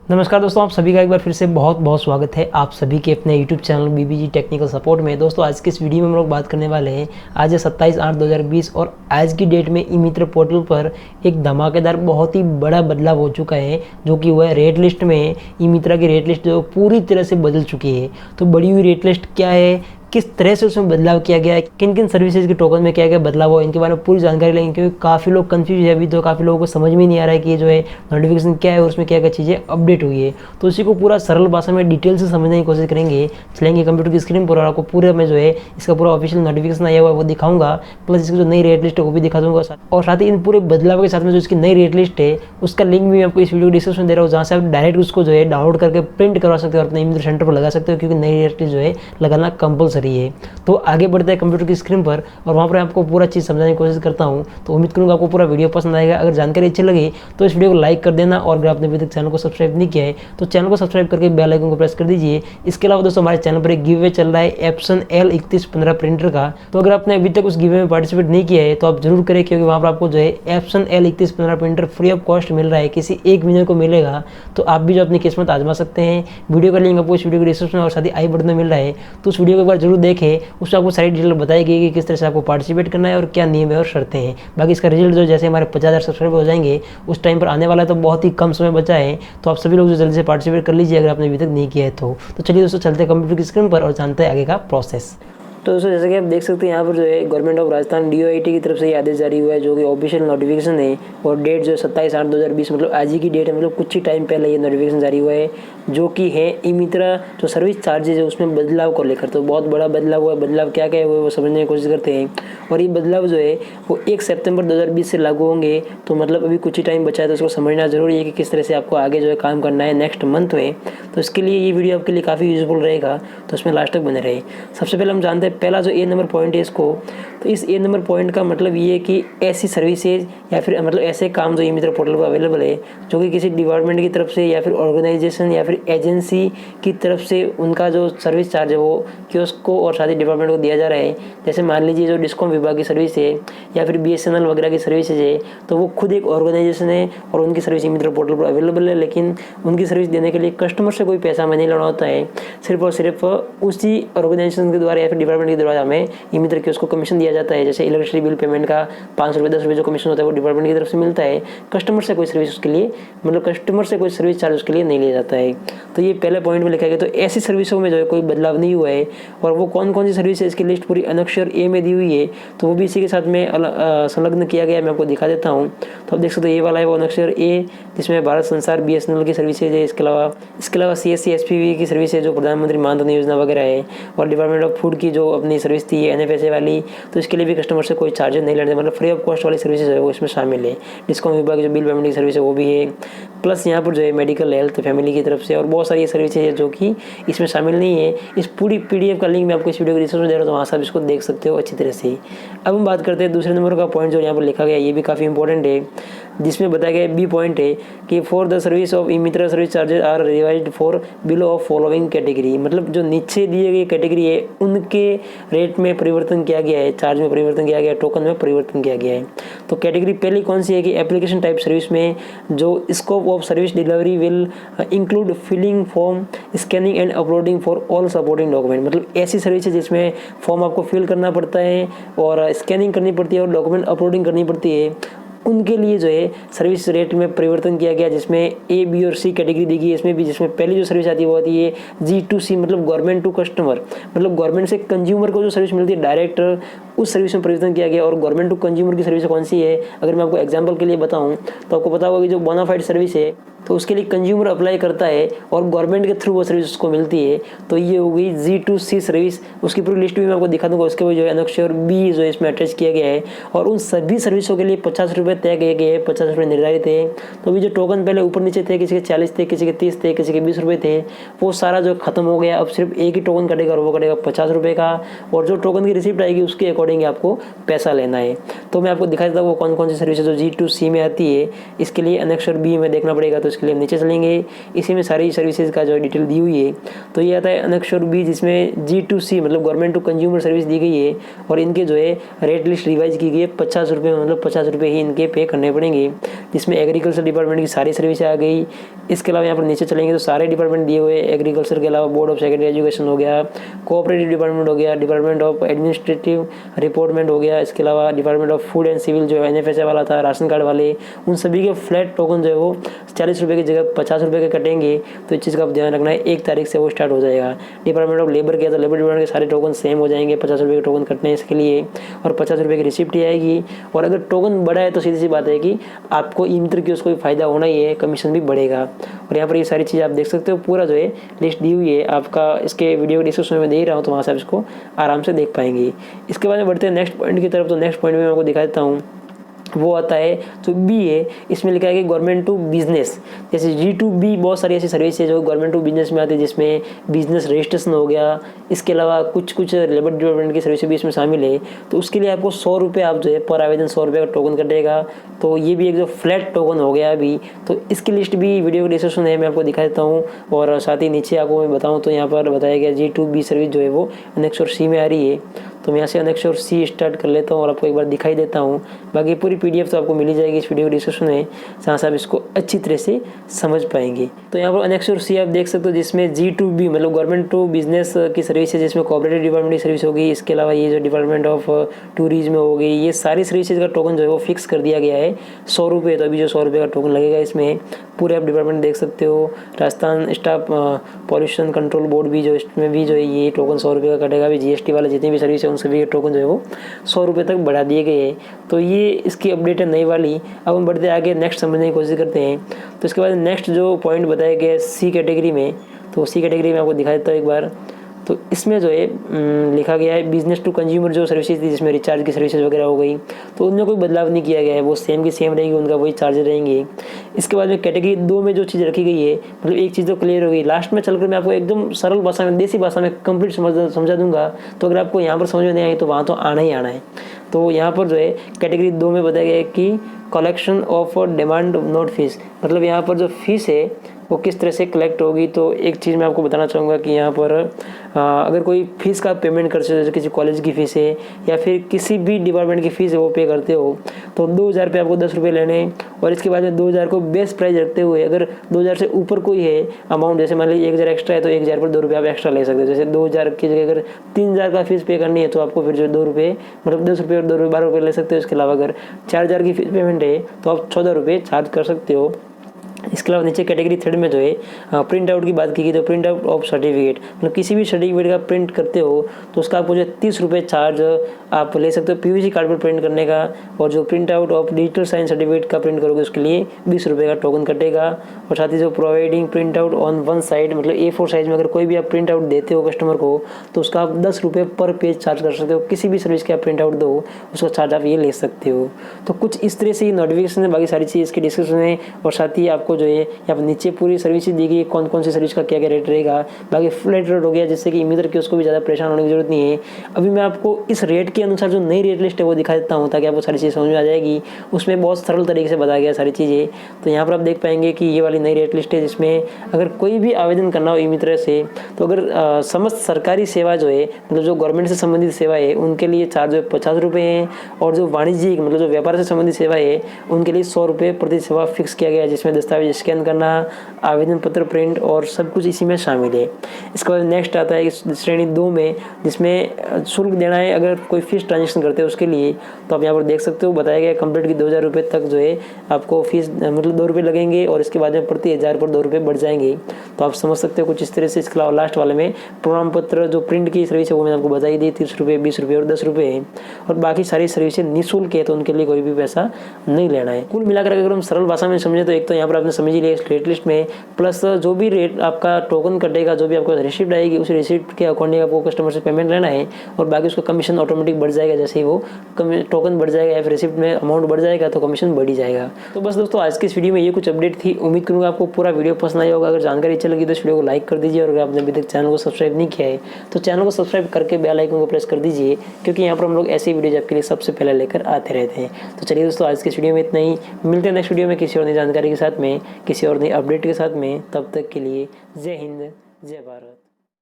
नमस्कार दोस्तों, आप सभी का एक बार फिर से बहुत बहुत स्वागत है आप सभी के अपने YouTube channel BBG technical support में। दोस्तों आज के इस वीडियो में हम लोग बात करने वाले हैं। आज है 27/8/2020 और आज की डेट में ई मित्र पोर्टल पर एक धमाकेदार बहुत ही बड़ा बदलाव हो चुका है, जो कि वह रेट लिस्ट में ई मित्रा की रेट लिस्ट जो पूरी तरह से बदल चुकी है। तो बड़ी हुई रेट लिस्ट क्या है, किस तरह से उसमें बदलाव किया गया है, किन किन सर्विसेज के टोकन में क्या क्या बदलाव हुआ, इनके बारे में पूरी जानकारी लेंगे, क्योंकि काफ़ी लोग कंफ्यूज है अभी। तो काफ़ी लोगों को समझ में नहीं आ रहा है कि ये जो है नोटिफिकेशन क्या है और उसमें क्या क्या चीज़ें अपडेट हुई है। तो उसी को पूरा सरल भाषा में डिटेल से समझने की कोशिश करेंगे। चलेंगे कंप्यूटर की स्क्रीन पर और आपको पूरे में जो है इसका पूरा ऑफिशियल नोटिफिकेशन आया हुआ है वो दिखाऊंगा, प्लस इसकी जो नई रेट लिस्ट है वो भी दिखा दूंगा, और साथ ही इन पूरे बदलाव के साथ में जो इसकी नई रेट लिस्ट है उसका लिंक भी मैं आपको इस वीडियो डिस्क्रिप्शन में दे रहा हूँ, जहाँ से आप डायरेक्ट उसको जो है डाउनलोड करके प्रिंट करवा सकते हो और अपने ई मित्र सेंटर पर लगा सकते हो, क्योंकि नई रेट लिस्ट जो है लगाना कंपलसरी है। तो आगे बढ़ते हैं कंप्यूटर की स्क्रीन पर और वहाँ पर आपको पूरा चीज़ समझाने की कोशिश करता हूँ। तो उम्मीद करूँगा आपको पूरा वीडियो पसंद आएगा। अगर जानकारी अच्छी लगी तो इस वीडियो को लाइक कर देना, और अगर आपने अभी तक चैनल को सब्सक्राइब नहीं किया है तो चैनल को सब्सक्राइब करके बेल आइकन को प्रेस कर दीजिए। इसके अलावा दोस्तों हमारे चैनल पर एक गिव अवे चल रहा है एप्सन L3115 प्रिंटर का। तो अगर आपने अभी तक उस गिव अवे में पार्टिसिपेट नहीं किया है तो आप जरूर करें, क्योंकि वहाँ पर आपको जो है Epson L3115 printer free of cost मिल रहा है, किसी एक विनर को मिलेगा। तो आप भी जो अपनी किस्मत आजमा सकते हैं। वीडियो का लिंक आपको इस वीडियो के डिस्क्रिप्शन और साथ ही आई बटन में मिल रहा है, तो उस वीडियो को एक बार जरूर देखें। उसमें आपको सारी डिटेल बताई गई कि किस तरह से आपको पार्टिसिपेट करना है और क्या नियम है और शर्तें हैं। बाकी इसका रिजल्ट जो जैसे हमारे 50,000 सब्सक्राइबर हो जाएंगे उस टाइम पर आने वाला है, तो बहुत ही कम समय बचा है। तो आप सभी लोग जो जल्दी से पार्टिसिपेट कर लीजिए अगर आपने अभी तक नहीं किया है तो चलिए दोस्तों चलते हैं कंप्यूटर की स्क्रीन पर और जानते हैं आगे का प्रोसेस। तो दोस्तों जैसे कि आप देख सकते हैं यहाँ पर जो है गवर्नमेंट ऑफ राजस्थान DOIT की तरफ से ये आदेश जारी हुआ है, जो कि ऑफिशियल नोटिफिकेशन है, और डेट जो है 27/8/2020 मतलब आज ही की डेट है, मतलब कुछ ही टाइम पहले ये नोटिफिकेशन जारी हुआ है, जो कि है ई मित्रा जो सर्विस चार्जेज है उसमें बदलाव को लेकर। तो बहुत बड़ा बदलाव हुआ है। बदलाव क्या क्या है वो समझने की कोशिश करते हैं। और ये बदलाव जो है वो 1 सितंबर 2020 से लागू होंगे। तो मतलब अभी कुछ ही टाइम बचा है, तो उसको समझना जरूरी है कि किस तरह से आपको आगे जो है काम करना है नेक्स्ट मंथ में। तो इसके लिए ये वीडियो आपके लिए काफ़ी यूजफुल रहेगा, तो इसमें लास्ट तक बने रहे। सबसे पहले हम जानते हैं पहला जो ए नंबर पॉइंट है इसको। तो इस ए नंबर पॉइंट का मतलब ये है कि ऐसी सर्विसेज या फिर मतलब ऐसे काम जो ई मित्र पोर्टल पर अवेलेबल है, जो कि किसी डिपार्टमेंट की तरफ से या फिर ऑर्गेनाइजेशन या फिर एजेंसी की तरफ से उनका जो सर्विस चार्ज है वो कियोस्क को और साथ ही डिपार्टमेंट को दिया जा रहा है। जैसे मान लीजिए जो डिस्कॉम विभाग की सर्विस है या फिर BSNL वगैरह की सर्विसेज है, तो वो खुद एक ऑर्गेनाइजेशन है और उनकी सर्विस ई मित्र पोर्टल पर अवेलेबल है, लेकिन उनकी सर्विस देने के लिए कस्टमर से कोई पैसा हमें नहीं लेना होता है। सिर्फ और सिर्फ उसी ऑर्गेनाइजेशन के द्वारा या फिर डिपार्टमेंट के द्वारा हमें ई मित्र कियोस्क को कमीशन दिया जाता है। जैसे इलेक्ट्रिसिटी बिल पेमेंट का 5 रुपये 10 रुपये जो कमीशन होता है वो डिपार्टमेंट की तरफ से मिलता है। कस्टमर से कोई सर्विस उसके लिए मतलब कस्टमर से कोई सर्विस चार्ज उसके लिए नहीं लिया जाता है। तो ये पहले पॉइंट में लिखा गया। तो ऐसी सर्विसों में जो है कोई बदलाव नहीं हुआ है। और वो कौन कौन सी सर्विस है इसकी लिस्ट पूरी अक्षर ए में दी हुई है, तो वो भी इसी के साथ में संलग्न किया गया है। मैं आपको दिखा देता हूँ। तो आप देख सकते हो ये वाला है वो अक्षर ए, जिसमें भारत संचार BSNL की सर्विसेज है। इसके अलावा CSC SPV की सर्विस है जो प्रधानमंत्री मानधन योजना वगैरह है। और डिपार्टमेंट ऑफ फूड की जो अपनी सर्विस थी NFSA वाली, तो इसके लिए भी कस्टमर से कोई चार्जेस नहीं लेने, मतलब फ्री ऑफ कॉस्ट वाली सर्विसेज है वो इसमें शामिल है। डिस्कॉम विभाग की जो बिल पेमेंट की सर्विस है वो भी है। प्लस यहाँ पर जो है मेडिकल हेल्थ फैमिली की तरफ से और बहुत सारी सर्विसेज है जो कि इसमें शामिल नहीं है। इस पूरी PDF का लिंक मैं आपको इस वीडियो को डिस्क्रिप्शन में दे रहा हूँ, तो वहाँ से आप इसको देख सकते हो अच्छी तरह से। अब हम बात करते हैं दूसरे नंबर का पॉइंट जो यहाँ पर लिखा गया, ये भी काफ़ी इंपॉर्टेंट है, जिसमें बताया गया B पॉइंट है कि for the service of e Mitra service charges are revised for below of following category. मतलब जो नीचे दिए गए कैटेगरी है उनके रेट में परिवर्तन किया गया है, चार्ज में परिवर्तन किया गया है, टोकन में परिवर्तन किया गया है। तो कैटेगरी पहली कौन सी है कि एप्लीकेशन टाइप सर्विस में जो scope of service delivery will include filling form, scanning and uploading for all supporting document. मतलब ऐसी सर्विस है जिसमें फॉर्म आपको फिल करना पड़ता है और स्कैनिंग करनी पड़ती है और डॉक्यूमेंट अपलोडिंग करनी पड़ती है, उनके लिए जो है सर्विस रेट में परिवर्तन किया गया, जिसमें A, B और C कैटेगरी दी गई है। इसमें भी जिसमें पहली जो सर्विस आती है वो आती है G2C, मतलब गवर्नमेंट टू कस्टमर, मतलब गवर्नमेंट से कंज्यूमर को जो सर्विस मिलती है डायरेक्ट, उस सर्विस में परिवर्तन किया गया। और गवर्नमेंट टू कंज्यूमर की सर्विस कौन सी है, अगर मैं आपको एग्जाम्पल के लिए बताऊँ तो आपको पता होगा कि जो बोनाफाइड सर्विस है तो उसके लिए कंज्यूमर अप्लाई करता है और गवर्नमेंट के थ्रू वो सर्विस उसको मिलती है। तो ये हो गई G2C सर्विस। उसकी पूरी लिस्ट भी मैं आपको दिखा दूंगा। उसके बाद जो है अक्षर B जो है इसमें अटैच किया गया है और उन सभी सर्विसों के लिए 50 रुपये तय किए गए, 50 रुपये निर्धारित है। तो अभी जो टोकन पहले ऊपर नीचे थे, किसी के 40 थे, किसी के 30 थे, किसी के 20 रुपये थे, वो सारा जो खत्म हो गया। अब सिर्फ एक ही टोकन कटेगा और वो कटेगा 50 रुपये का, और जो टोकन की रिसिप्ट आएगी उसके अकॉर्डिंग आपको पैसा लेना है। तो मैं आपको दिखा देता हूँ वो कौन कौन सी सर्विस है जो G2C में आती है। इसके लिए अक्षर B में देखना पड़ेगा। तो उसके लिए हम नीचे चलेंगे। इसी में सारी सर्विसेज का जो डिटेल दी हुई है। तो ये आता है अनेक्सर बी, जिसमें G2C मतलब गवर्नमेंट टू कंज्यूमर सर्विस दी गई है और इनके जो है रेट लिस्ट रिवाइज की गई है। 50 रुपये मतलब 50 रुपये ही इनके पे करने पड़ेंगे, जिसमें एग्रीकल्चर डिपार्टमेंट की सारी सर्विस आ गई। इसके अलावा यहाँ पर नीचे चलेंगे तो सारे डिपार्टमेंट दिए हुए। एग्रीकल्चर के अलावा बोर्ड ऑफ सेकेंडरी एजुकेशन हो गया, कोऑपरेटिव डिपार्टमेंट हो गया, डिपार्टमेंट ऑफ एडमिनिस्ट्रेटिव रिपोर्टमेंट हो गया, इसके अलावा department of food and civil जो NFSA वाला था, राशन कार्ड वाले, उन सभी के फ्लैट टोकन जो है वो 40 रुपये की जगह 50 रुपये के कटेंगे। तो इस चीज़ का आप ध्यान रखना है, 1 तारीख से वो स्टार्ट हो जाएगा। डिपार्टमेंट ऑफ लेबर किया तो लेबर डिपार्टमेंट के सारे टोकन सेम हो जाएंगे, 50 रुपये के टोकन कटने हैं इसके लिए और 50 रुपये की रिसिप्ट ही आएगी। और अगर टोकन बढ़ा है तो सीधी सी बात है कि आपको ई मित्र की उसको भी फायदा होना ही है, कमीशन भी बढ़ेगा। और यहाँ पर ये सारी चीज़ आप देख सकते हो, पूरा जो है लिस्ट दी हुई है आपका इसके वीडियो के डिस्क्रिप्शन में दे रहा हूँ, तो वहाँ से आप इसको आराम से देख पाएंगे। इसके बाद में बढ़ते हैं नेक्स्ट पॉइंट की तरफ। तो नेक्स्ट पॉइंट में मैं आपको दिखा देता हूँ, वो आता है जो बी है, इसमें लिखा है कि गवर्नमेंट टू बिजनेस। जैसे G2B बहुत सारी ऐसी सर्विस है जो गवर्नमेंट टू बिजनेस में आती है, जिसमें बिजनेस रजिस्ट्रेशन हो गया। इसके अलावा कुछ लेबर डिपार्टमेंट की सर्विस भी इसमें शामिल है। तो उसके लिए आपको 100 रुपये आप जो है पर आवेदन 100 रुपये का टोकन कटेगा। तो ये भी एक जो फ्लैट टोकन हो गया अभी। तो इसकी लिस्ट भी वीडियो के डिस्क्रिप्शन है, मैं आपको दिखा देता हूँ। और साथ ही नीचे आपको मैं बताऊँ तो यहाँ पर बताया गया G2B सर्विस जो है वो अनेक्सर C में आ रही है। तो मैं यहाँ से अनेक्सर C स्टार्ट कर लेता हूँ और आपको एक बार दिखाई देता हूँ। बाकी पूरी PDF तो आपको मिल ही जाएगी इस वीडियो के डिस्क्रिप्शन में, जहाँ से आप इसको अच्छी तरह से समझ पाएंगे। तो यहाँ पर अनेक्सर C आप देख सकते हो, जिसमें G2B मतलब गवर्नमेंट टू बिजनेस की सर्विस है, जिसमें कोऑपरेटिव डिपार्टमेंट की सर्विस होगी। इसके अलावा ये जो डिपार्टमेंट ऑफ टूरिज्म हो गई, ये सारी सर्विसेज का टोकन जो है वो फिक्स कर दिया गया है 100 रुपये। तो अभी जो 100 रुपये का टोकन लगेगा इसमें पूरे आप डिपार्टमेंट देख सकते हो। Rajasthan staff pollution control board भी जो इसमें भी जो है ये टोकन 100 रुपये का कटेगा। भी GST वाले जितनी भी सर्विस है उन सभी के टोकन जो है वो 100 रुपये तक बढ़ा दिए गए हैं। तो ये इसकी अपडेट है नई वाली। अब हम बढ़ते आगे नेक्स्ट समझने की कोशिश करते हैं। तो इसके बाद नेक्स्ट जो पॉइंट बताया गया C कैटेगरी में, तो C कैटेगरी में आपको दिखा देता हूँ एक बार। तो इसमें जो है लिखा गया है बिजनेस टू कंज्यूमर जो सर्विसेज थी, जिसमें रिचार्ज की सर्विसेज वगैरह हो गई, तो उनमें कोई बदलाव नहीं किया गया है, वो सेम की सेम रहेगी, उनका वही चार्ज रहेंगे। इसके बाद में कैटेगरी 2 में जो चीज़ रखी गई है, मतलब एक चीज़ तो क्लियर हो गई। लास्ट में चलकर मैं आपको एकदम सरल भाषा में, देसी भाषा में कंप्लीट समझा दूंगा। तो अगर आपको यहाँ पर समझ में नहीं आई तो वहाँ तो आना ही आना है। तो यहाँ पर जो है कैटेगरी 2 में बताया गया है कि collection of demand note fees, मतलब यहाँ पर जो फीस है वो किस तरह से कलेक्ट होगी। तो एक चीज़ मैं आपको बताना चाहूँगा कि यहाँ पर अगर कोई फ़ीस का पेमेंट करते हो, जैसे किसी कॉलेज की फ़ीस है या फिर किसी भी डिपार्टमेंट की फ़ीस है वो पे करते हो, तो 2000 पे आपको 10 रुपये लेने हैं। और इसके बाद में 2000 को बेस्ट प्राइस रखते हुए अगर 2000 से ऊपर कोई है अमाउंट, जैसे मान लीजिए 1000 एक्स्ट्रा है तो 1000 पर 2 रुपये आप एक्स्ट्रा ले सकते हो। जैसे 2000 की जगह अगर 3000 का फीस पे करनी है तो आपको फिर जो 2 रुपये मतलब 10 रुपये और 2 रुपये 12 रुपये ले सकते हो। इसके अलावा अगर 4000 की फीस पेमेंट है तो आप 14 रुपये चार्ज कर सकते हो। इसके अलावा नीचे कैटेगरी 3 में जो है प्रिंट आउट की बात की गई, तो प्रिंट आउट ऑफ सर्टिफिकेट, मतलब किसी भी सर्टिफिकेट का प्रिंट करते हो तो उसका आपको जो 30 रुपये चार्ज आप ले सकते हो PVC कार्ड पर प्रिंट करने का। और जो print out of digital sign certificate का प्रिंट करोगे उसके लिए 20 रुपये का टोकन कटेगा। और साथ ही जो providing print out on one side, मतलब A4 साइज में अगर कोई भी आप प्रिंट आउट देते हो कस्टमर को तो उसका आप 10 रुपये पर पेज चार्ज कर सकते हो। किसी भी सर्विस के आप प्रिंट आउट दो उसका चार्ज आप ये ले सकते हो। तो कुछ इस तरह से नोटिफिकेशन है, बाकी सारी चीज़ इसके डिस्क्रिप्शन में। और साथ ही आपको जो है यहाँ पर नीचे पूरी सर्विस दी गई, कौन कौन सी सर्विस का क्या क्या रेट रहेगा। बाकी फ्लैट रेट हो गया, जिससे कि इमीटर की उसको भी ज़्यादा परेशान होने की जरूरत नहीं है। अभी मैं आपको इस रेट के अनुसार जो नई रेट लिस्ट है वो दिखा देता हूँ ताकि आपको सारी चीज़ समझ में आ जाएगी। उसमें बहुत सरल तरीके से बताया गया सारी चीज़ें। तो यहाँ पर आप देख पाएंगे कि ये वाली नई रेट लिस्ट है, जिसमें अगर कोई भी आवेदन करना हो ई-मित्र से, तो अगर समस्त सरकारी सेवा जो है, मतलब जो गवर्नमेंट से संबंधित सेवा है उनके लिए चार्ज जो 50 रुपये हैं। और जो वाणिज्यिक मतलब जो व्यापार से संबंधित सेवा है उनके लिए 100 रुपये प्रति सेवा फिक्स किया गया है, जिसमें दस्तावेज स्कैन करना, आवेदन पत्र प्रिंट और सब कुछ इसी में शामिल है। इसके बाद नेक्स्ट आता है श्रेणी 2 में, जिसमें शुल्क देना है अगर कोई फीस ट्रांजेक्शन करते हैं उसके लिए। तो आप यहाँ पर देख सकते हो बताया गया कंप्लीट की 2000 रुपये तक जो है आपको फीस मतलब 2 रुपये लगेंगे और इसके बाद में प्रति 1000 पर 2 रुपये बढ़ जाएंगे। तो आप समझ सकते हो कुछ इस तरह से। इसके अलावा लास्ट वाले में प्रमाण पत्र जो प्रिंट की सर्विस है वो मैंने आपको बताई दी, 30 रुपये 20 रुपये और 10 रुपये है। और बाकी सारी सर्विसें निःशुल्क है, तो उनके लिए कोई भी पैसा नहीं लेना है। कुल मिलाकर अगर हम सरल भाषा में समझे तो एक तो यहाँ पर आपने समझ ही लिया इस रेट लिस्ट में, प्लस जो भी रेट आपका टोकन कटेगा, जो भी आपको रिसिप्ट आएगी उस रिसिप्ट के अकॉर्डिंग आपको कस्टमर से पेमेंट लेना है। और बाकी उसका कमीशन ऑटोमेटिक बढ़ जाएगा, जैसे ही वो टोकन बढ़ जाएगा या फिर रिसिप्ट में अमाउंट बढ़ जाएगा तो कमीशन बढ़ ही जाएगा। तो बस दोस्तों आज की इस वीडियो में ये कुछ अपडेट थी। उम्मीद करूँगा आपको पूरा वीडियो पसंद आया होगा। अगर जानकारी अच्छी लगी तो इस वीडियो को लाइक कर दीजिए और अगर आपने अभी तक चैनल को सब्सक्राइब नहीं किया है तो चैनल को सब्सक्राइब करके बेल आइकन को प्रेस कर दीजिए, क्योंकि यहाँ पर हम लोग ऐसी वीडियोज आपके लिए सबसे पहले लेकर आते रहते हैं। तो चलिए दोस्तों, आज के इस वीडियो में इतना ही। मिलते हैं नेक्स्ट वीडियो में किसी और नई जानकारी के साथ में, किसी और नई अपडेट के साथ में। तब तक के लिए जय हिंद, जय भारत।